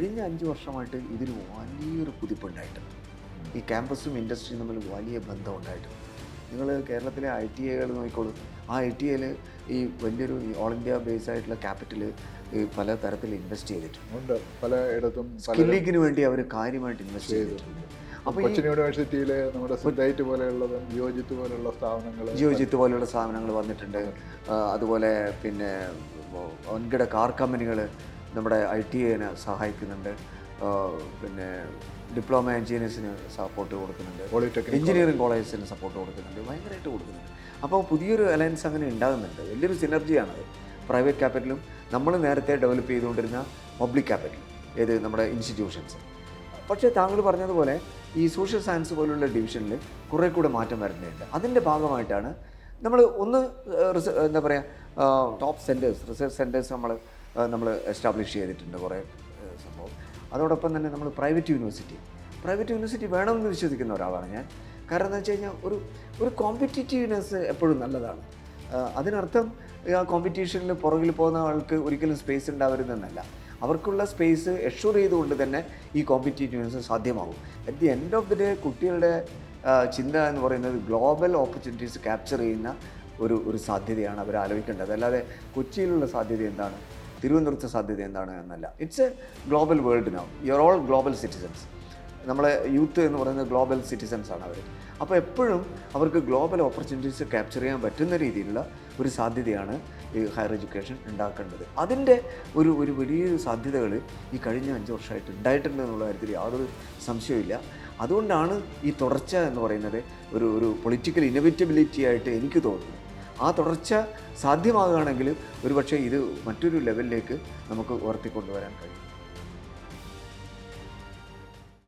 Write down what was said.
കഴിഞ്ഞ 5 വർഷമായിട്ട് ഇതിന് വലിയൊരു കുതിപ്പുണ്ടായിട്ടുണ്ട്. ഈ ക്യാമ്പസും ഇൻഡസ്ട്രിയും തമ്മിൽ വലിയ ബന്ധം ഉണ്ടായിട്ടുണ്ട്. നിങ്ങൾ കേരളത്തിലെ ITIകൾ നോക്കിക്കോളൂ. ആ ITIയിൽ ഈ വലിയൊരു ഓൾ ഇന്ത്യ ബേസ് ആയിട്ടുള്ള ക്യാപിറ്റൽ പല തരത്തിൽ ഇൻവെസ്റ്റ് ചെയ്തിട്ടുണ്ട്. പലയിടത്തും സ്കില്ലിങ്ങിന് വേണ്ടി അവർ കാര്യമായിട്ട് ഇൻവെസ്റ്റ് ചെയ്തിട്ടുണ്ട്. അപ്പോൾ കൊച്ചിൻ യൂണിവേഴ്സിറ്റിയിലെ നമ്മുടെ സിദ്ധൈറ്റ് പോലെയുള്ളത്, ജിയോജിത്ത് പോലെയുള്ള സ്ഥാപനങ്ങൾ വന്നിട്ടുണ്ട്. അതുപോലെ പിന്നെ വൻകിട കാർ കമ്പനികൾ നമ്മുടെ ITIനെ സഹായിക്കുന്നുണ്ട്. പിന്നെ ഡിപ്ലോമ എഞ്ചിനീയേഴ്സിന് സപ്പോർട്ട് കൊടുക്കുന്നുണ്ട്, എഞ്ചിനീയറിംഗ് കോളേജസിന് സപ്പോർട്ട് കൊടുക്കുന്നുണ്ട്, ഭയങ്കരമായിട്ട് കൊടുക്കുന്നുണ്ട്. അപ്പോൾ പുതിയൊരു അലയൻസ് അങ്ങനെ ഉണ്ടാകുന്നുണ്ട്. വലിയൊരു സിനർജിയാണത്. പ്രൈവറ്റ് ക്യാപിറ്റലും നമ്മൾ നേരത്തെ ഡെവലപ്പ് ചെയ്തുകൊണ്ടിരുന്ന പബ്ലിക് ക്യാപിറ്റൽ, ഏത് നമ്മുടെ ഇൻസ്റ്റിറ്റ്യൂഷൻസ്. പക്ഷേ താങ്കൾ പറഞ്ഞതുപോലെ ഈ സോഷ്യൽ സയൻസ് പോലുള്ള ഡിവിഷനിൽ കുറേ കൂടെ മാറ്റം വരുന്നുണ്ട്. അതിൻ്റെ ഭാഗമായിട്ടാണ് നമ്മൾ എന്താ പറയുക, ടോപ്പ് സെൻറ്റേഴ്സ്, റിസർച്ച് സെൻറ്റേഴ്സ് നമ്മൾ എസ്റ്റാബ്ലിഷ് ചെയ്തിട്ടുണ്ട് കുറേ സംഭവം. അതോടൊപ്പം തന്നെ നമ്മൾ പ്രൈവറ്റ് യൂണിവേഴ്സിറ്റി വേണമെന്ന് വിശ്വസിക്കുന്ന ഒരാളാണ് ഞാൻ. കാരണം എന്ന് വെച്ച് കഴിഞ്ഞാൽ ഒരു കോമ്പറ്റീറ്റീവ്നെസ് എപ്പോഴും നല്ലതാണ്. അതിനർത്ഥം ആ കോമ്പറ്റീഷനിൽ പുറകിൽ പോകുന്ന ആൾക്ക് ഒരിക്കലും സ്പേസ് ഉണ്ടാവരുതെന്നല്ല. അവർക്കുള്ള സ്പേസ് എഷ്യൂർ ചെയ്തുകൊണ്ട് തന്നെ ഈ കോമ്പറ്റീറ്റീവ്നെസ് സാധ്യമാകും. At the end of the day കുട്ടികളുടെ ചിന്ത എന്ന് പറയുന്നത് ഗ്ലോബൽ ഓപ്പർച്യൂണിറ്റീസ് ക്യാപ്ചർ ചെയ്യുന്ന ഒരു സാധ്യതയാണ് അവർ ആലോചിക്കേണ്ടത്. അല്ലാതെ കൊച്ചിയിലുള്ള സാധ്യത എന്താണ്, തിരുവനന്തപുരത്തെ സാധ്യത എന്താണ് എന്നല്ല. It's A global world now. You are all global citizens. നമ്മളെ യൂത്ത് എന്ന് പറയുന്നത് ഗ്ലോബൽ സിറ്റിസൺസ് ആണ് അവർ. അപ്പോൾ എപ്പോഴും അവർക്ക് ഗ്ലോബൽ ഓപ്പർച്യൂണിറ്റീസ് ക്യാപ്ചർ ചെയ്യാൻ പറ്റുന്ന രീതിയിലുള്ള ഒരു സാധ്യതയാണ് ഈ ഹയർ എഡ്യൂക്കേഷൻ ഉണ്ടാക്കേണ്ടത്. അതിൻ്റെ ഒരു വലിയ സാധ്യതകൾ ഈ കഴിഞ്ഞ 5 വർഷമായിട്ട് ഉണ്ടായിട്ടുണ്ട് എന്നുള്ള കാര്യത്തിൽ യാതൊരു സംശയമില്ല. അതുകൊണ്ടാണ് ഈ തുടർച്ച എന്ന് പറയുന്നത് ഒരു പൊളിറ്റിക്കൽ ഇന്നോവേറ്റബിലിറ്റി ആയിട്ട് എനിക്ക് തോന്നുന്നത്. ആ തുടർച്ച സാധ്യമാകുകയാണെങ്കിൽ ഒരുപക്ഷെ ഇത് മറ്റൊരു ലെവലിലേക്ക് നമുക്ക് ഉയർത്തിക്കൊണ്ടുവരാൻ കഴിയും.